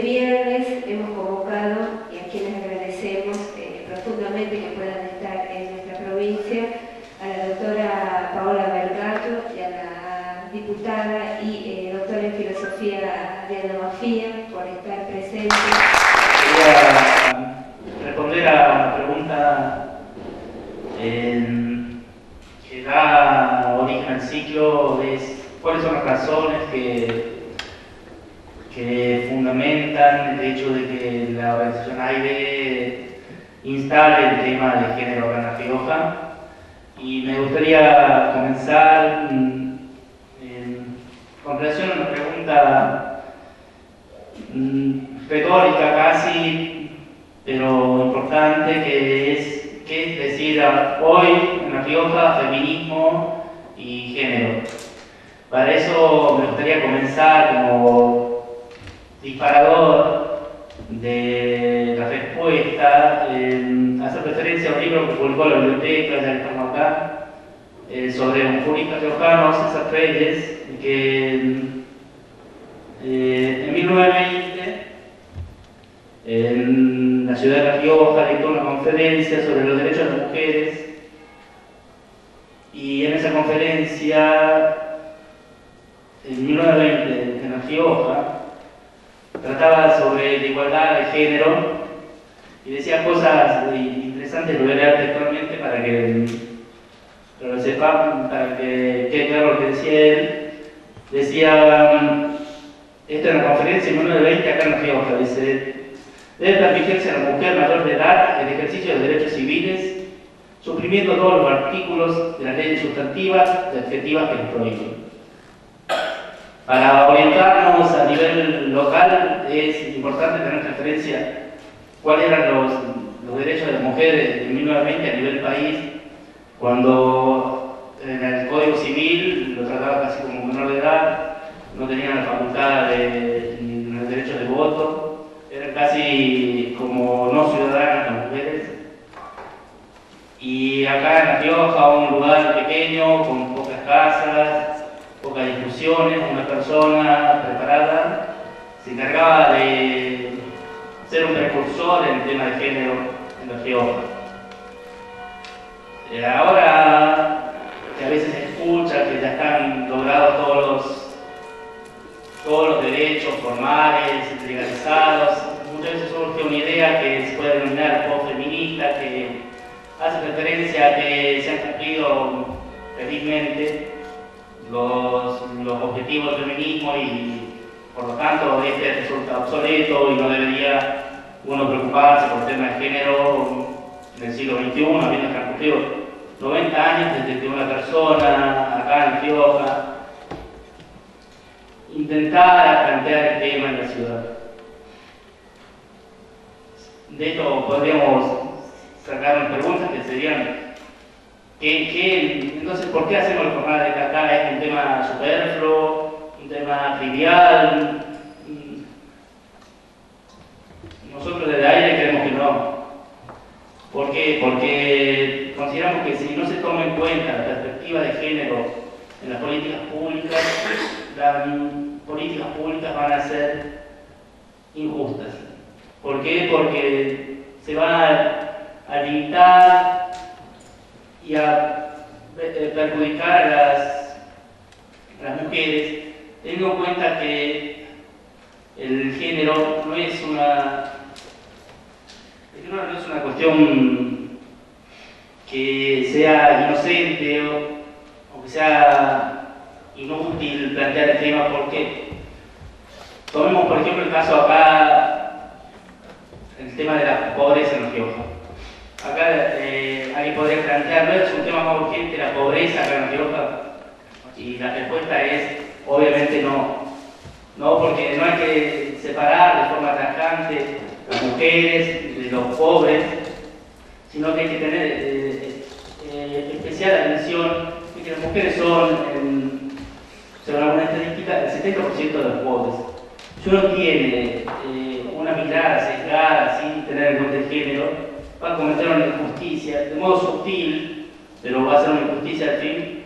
viernes hemos convocado, y a quienes agradecemos profundamente que puedan estar en nuestra provincia, a la doctora Paola Bergato y a la diputada y doctora en filosofía Diana Mafía por estar presentes. Quería responder a la pregunta que da origen al ciclo, es cuáles son las razones que fundamentan el hecho de que la organización AIDE instale el tema de género acá en La Rioja. Y me gustaría comenzar con relación a una pregunta retórica casi, pero importante, que es decir hoy en La Rioja feminismo y género. Para eso me gustaría comenzar como disparador de la respuesta, hacer referencia a un libro que publicó la biblioteca, ya que estamos acá, sobre un jurista riojano, César Reyes, que en 1920 en la ciudad de La Rioja dictó una conferencia sobre los derechos de las mujeres, y en esa conferencia en 1920 en La Rioja trataba sobre la igualdad de género y decía cosas interesantes. Lo voy a leer textualmente para que lo sepan, para que quede claro lo que decía él. Decía, esto en la conferencia en 1920 acá en La Rioja, dice: debe dar vigencia a la mujer mayor de edad el ejercicio de los derechos civiles, suprimiendo todos los artículos de las leyes sustantivas y adjetivas que los prohíben. Para orientarnos a nivel local es importante tener referencia cuáles eran los derechos de las mujeres en 1920 a nivel país, cuando en el Código Civil lo trataba casi como menor de edad, no tenían la facultad ni el derecho de voto, eran casi como no ciudadanas las mujeres. Y acá en La Rioja, un lugar pequeño, con pocas casas, pocas discusiones, una persona preparada se encargaba de ser un precursor en el tema de género en La Rioja. Ahora que a veces se escucha que ya están logrados todos los derechos formales, legalizados, muchas veces surge una idea que se puede denominar post-feminista, que hace referencia a que se han cumplido felizmente los objetivos del feminismo y por lo tanto este resulta obsoleto y no debería uno preocuparse por temas de género en el siglo XXI, habiendo transcurrido 90 años desde que una persona acá en La Rioja intentara plantear el tema en la ciudad. De esto podríamos sacar unas preguntas que serían: entonces, ¿por qué hacemos la jornada de acá? ¿Es un tema superfluo? ¿Un tema trivial? Nosotros desde AIDE creemos que no. ¿Por qué? Porque consideramos que si no se toma en cuenta la perspectiva de género en las políticas públicas van a ser injustas. ¿Por qué? Porque se van a limitar y a perjudicar a las mujeres, teniendo en cuenta que el género no es una cuestión que sea inocente o que sea inútil plantear el tema. ¿Por qué? Tomemos por ejemplo el caso acá, el tema de la pobreza en La Rioja. Acá alguien podría plantear, ¿no es un tema más urgente la pobreza acá en La Rioja? Y la respuesta es obviamente no. No, porque no hay que separar de forma tajante las mujeres de los pobres, sino que hay que tener especial atención de que las mujeres son, según alguna estadística, el 70% de los pobres. Si uno tiene una mirada sesgada sin tener en cuenta el género, va a cometer una injusticia, de modo sutil, pero va a ser una injusticia al fin.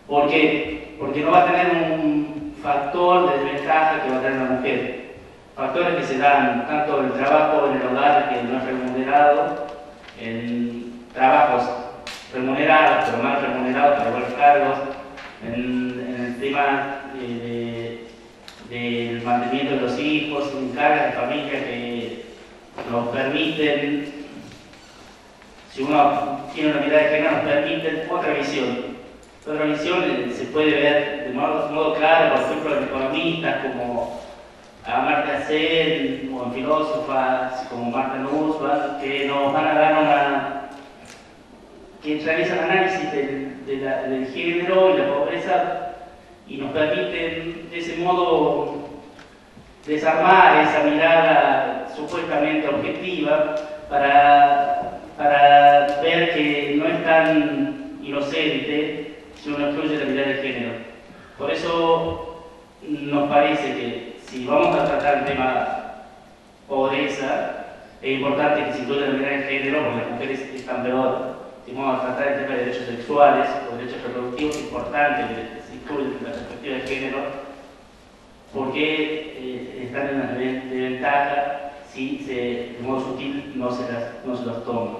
¿Por qué? Porque no va a tener un factor de desventaja que va a tener la mujer. factores que se dan tanto el trabajo en el hogar que no es remunerado, en trabajos remunerados pero mal remunerados para iguales cargos, en el tema del mantenimiento de los hijos, en cargas de familia que nos permiten, si uno tiene una mirada de género, nos permiten otra visión. Otra visión se puede ver de modo claro, por ejemplo, en economistas como a Marta Sed o en filósofas como Marta Nussbaum, que nos van a dar que realizan análisis del género y la pobreza y nos permiten de ese modo desarmar esa mirada supuestamente objetiva para ver que no es tan inocente si uno excluye la mirada de género. Por eso nos parece que si vamos a tratar el tema pobreza, es importante que se incluya la mirada de género porque las mujeres están peor. Si vamos a tratar el tema de derechos sexuales o derechos reproductivos, es importante que se incluya la perspectiva de género porque están en una desventaja si de modo sutil no se los toma.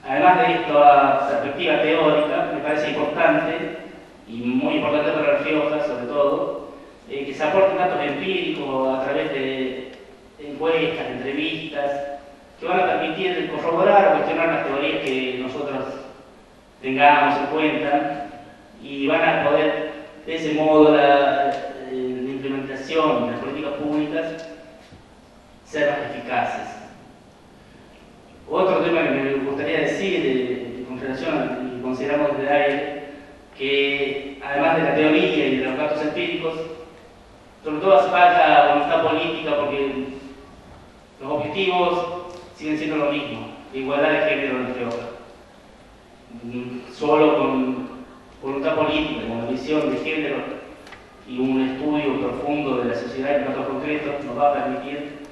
Además de esta perspectiva teórica, me parece importante, y muy importante para La Rioja sobre todo, que se aporten datos empíricos a través de encuestas, entrevistas, que van a permitir corroborar o cuestionar las teorías que nosotros tengamos en cuenta y van a poder, de ese modo, la implementación de las políticas públicas ser más eficaces. Otro tema que me gustaría decir con relación y consideramos desde aire, que además de la teoría y de los datos empíricos, sobre todo hace falta voluntad política porque los objetivos siguen siendo lo mismo, igualdad de género en Rioja. Solo con voluntad política, con una visión de género y un estudio profundo de la sociedad en datos concretos nos va a permitir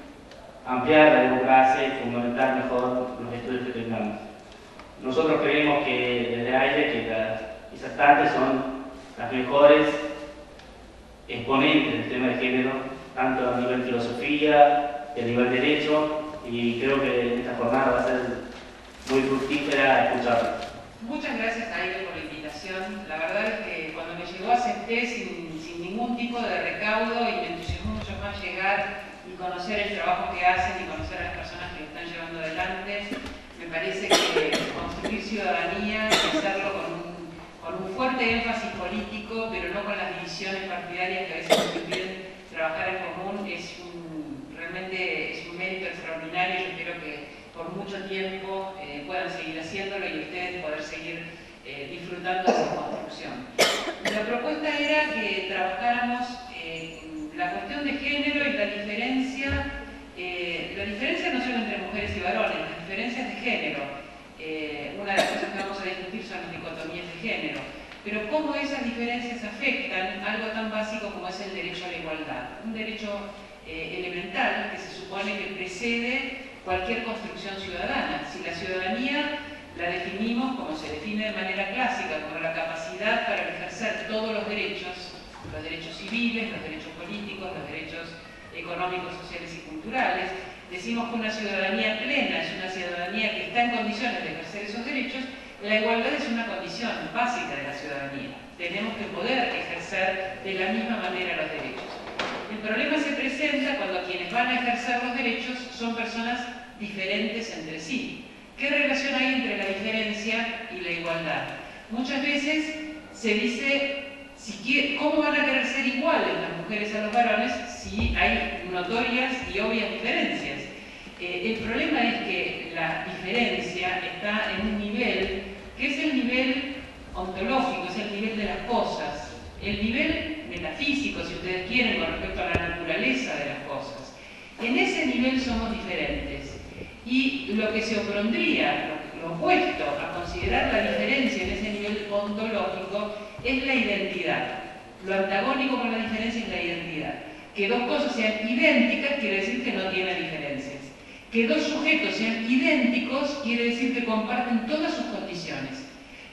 ampliar la democracia y fundamentar mejor los estudios que tengamos. Nosotros creemos que desde aire que las disertantes son las mejores exponentes del tema de género, tanto a nivel filosofía y a nivel derecho, y creo que esta jornada va a ser muy fructífera escucharla. Muchas gracias, Aire, por la invitación. La verdad es que cuando me llegó acepté sin ningún tipo de recaudo y me entusiasmó mucho más llegar y conocer el trabajo que hacen y conocer a las personas que lo están llevando adelante. Me parece que construir ciudadanía y hacerlo con un fuerte énfasis político, pero no con las divisiones partidarias que a veces nos impiden trabajar en común, realmente es un mérito extraordinario. Yo espero que por mucho tiempo puedan seguir haciéndolo y ustedes poder seguir disfrutando de esa construcción. La propuesta era que trabajáramos la cuestión de género y la diferencia no solo entre mujeres y varones, las diferencias de género. Una de las cosas que vamos a discutir son las dicotomías de género, pero cómo esas diferencias afectan algo tan básico como es el derecho a la igualdad, un derecho elemental que se supone que precede cualquier construcción ciudadana. Si la ciudadanía la definimos como se define de manera clásica, como la capacidad para ejercer todos los derechos civiles, los derechos políticos, los derechos económicos, sociales y culturales, decimos que una ciudadanía plena es una ciudadanía que está en condiciones de ejercer esos derechos. La igualdad es una condición básica de la ciudadanía. Tenemos que poder ejercer de la misma manera los derechos. El problema se presenta cuando quienes van a ejercer los derechos son personas diferentes entre sí. ¿Qué relación hay entre la diferencia y la igualdad? Muchas veces se dice, ¿cómo van a querer ser iguales las mujeres a los varones si hay notorias y obvias diferencias? El problema es que la diferencia está en un nivel que es el nivel ontológico, es el nivel de las cosas, el nivel metafísico, si ustedes quieren, con respecto a la naturaleza de las cosas. En ese nivel somos diferentes. Y lo que se opondría, lo opuesto a considerar la diferencia en ese nivel ontológico, es la identidad. Lo antagónico con la diferencia es la identidad. Que dos cosas sean idénticas quiere decir que no tienen diferencias. Que dos sujetos sean idénticos quiere decir que comparten todas sus condiciones.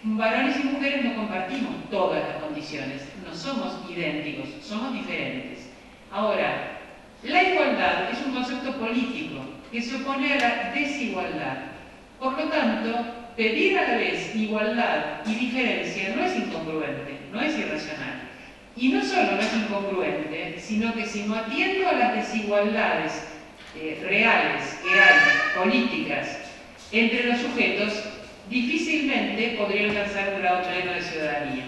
Varones y mujeres no compartimos todas las condiciones, no somos idénticos, somos diferentes. Ahora, La igualdad es un concepto político que se opone a la desigualdad. Por lo tanto, pedir a la vez igualdad y diferencia no es incongruente, no es irracional. Y no solo no es incongruente, sino que si no atiendo a las desigualdades reales que hay, políticas, entre los sujetos, difícilmente podría alcanzar un grado pleno de ciudadanía.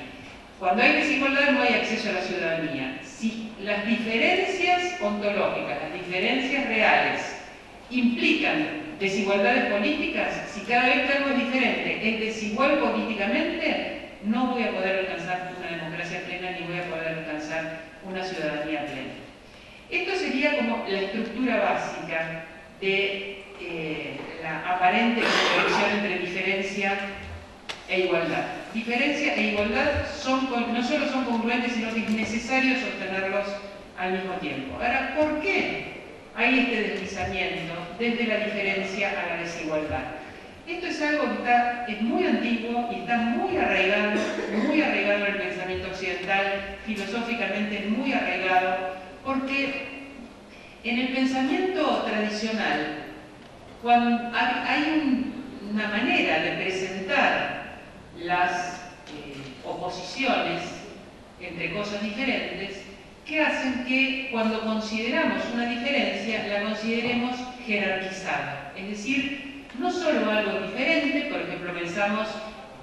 Cuando hay desigualdad no hay acceso a la ciudadanía. Si las diferencias ontológicas, las diferencias reales, implican desigualdades políticas, si cada vez que algo es diferente es desigual políticamente, no voy a poder alcanzar una democracia plena ni voy a poder alcanzar una ciudadanía plena. Esto sería como la estructura básica de la aparente contradicción entre diferencia e igualdad. Diferencia e igualdad no solo son congruentes, sino que es necesario sostenerlos al mismo tiempo. Ahora, ¿por qué hay este deslizamiento desde la diferencia a la desigualdad? Esto es algo que es muy antiguo y está muy arraigado en el pensamiento occidental, filosóficamente muy arraigado, porque en el pensamiento tradicional, cuando hay una manera de presentar las oposiciones entre cosas diferentes que hacen que cuando consideramos una diferencia la consideremos jerarquizada. Es decir, no solo algo diferente, por ejemplo estamos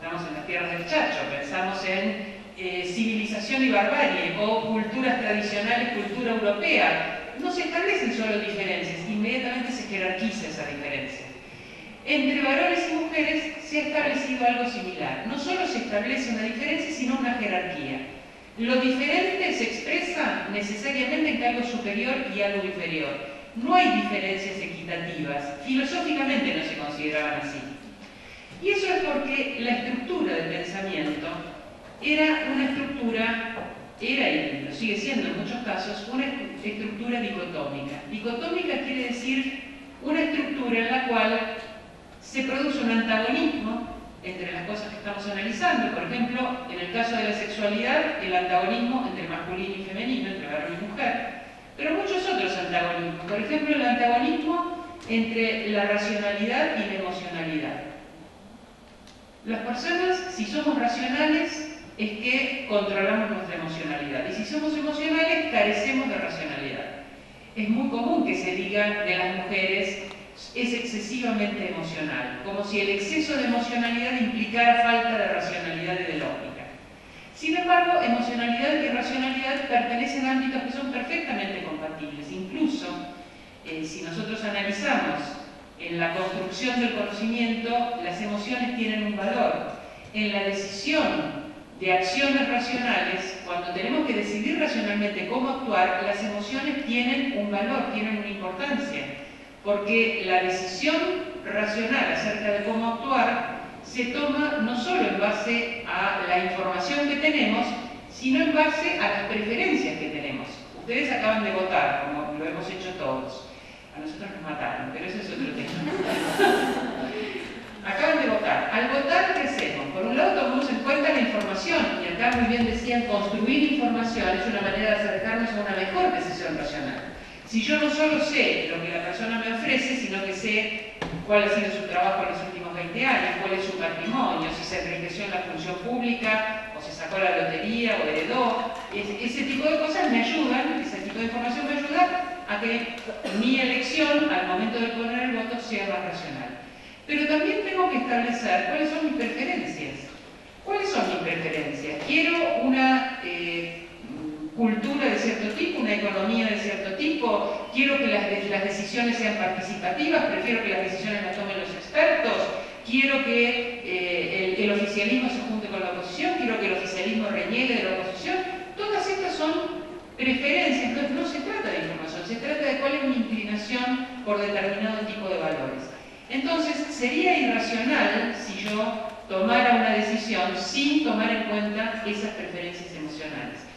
en las tierras del Chacho, pensamos en civilización y barbarie o culturas tradicionales, cultura europea. No se establecen solo diferencias, inmediatamente se jerarquiza esa diferencia. Entre varones y mujeres se ha establecido algo similar. No solo se establece una diferencia, sino una jerarquía. Lo diferente se expresa necesariamente en algo superior y algo inferior. No hay diferencias equitativas. Filosóficamente no se consideraban así. Y eso es porque la estructura del pensamiento era una estructura, y lo sigue siendo en muchos casos, una estructura dicotómica. Dicotómica quiere decir una estructura en la cual se produce un antagonismo entre las cosas que estamos analizando. Por ejemplo, en el caso de la sexualidad, el antagonismo entre masculino y femenino, entre varón y mujer, pero muchos otros antagonismos. Por ejemplo, el antagonismo entre la racionalidad y la emocionalidad. Las personas, si somos racionales, es que controlamos nuestra emocionalidad, y si somos emocionales, carecemos de racionalidad. Es muy común que se diga de las mujeres es excesivamente emocional, como si el exceso de emocionalidad implicara falta de racionalidad y de lógica. Sin embargo, emocionalidad y racionalidad pertenecen a ámbitos que son perfectamente compatibles. Incluso, si nosotros analizamos en la construcción del conocimiento, las emociones tienen un valor. En la decisión de acciones racionales, cuando tenemos que decidir racionalmente cómo actuar, las emociones tienen un valor, tienen una importancia. Porque la decisión racional acerca de cómo actuar se toma no solo en base a la información que tenemos, sino en base a las preferencias que tenemos. Ustedes acaban de votar, como lo hemos hecho todos. A nosotros nos mataron, pero ese es otro tema. Acaban de votar. Al votar, ¿qué hacemos? Por un lado, tomamos en cuenta la información, y acá muy bien decían, construir información es una manera de acercarnos a una mejor decisión racional. Si yo no solo sé lo que la persona me ofrece, sino que sé cuál ha sido su trabajo en los últimos 20 años, cuál es su patrimonio, si se enriqueció en la función pública, o se sacó la lotería, o heredó, ese tipo de cosas me ayudan, ese tipo de información me ayuda a que mi elección, al momento de poner el voto, sea más racional. Pero también tengo que establecer cuáles son mis preferencias. ¿Cuáles son mis preferencias? Quiero una cultura de cierto tipo, una economía de cierto tipo, quiero que las decisiones sean participativas, prefiero que las decisiones las tomen los expertos, quiero que el oficialismo se junte con la oposición, quiero que el oficialismo reniegue de la oposición. Todas estas son preferencias, entonces no se trata de información, se trata de cuál es mi inclinación por determinado tipo de valores. Entonces, sería irracional si yo tomara una decisión sin tomar en cuenta esas preferencias emocionales.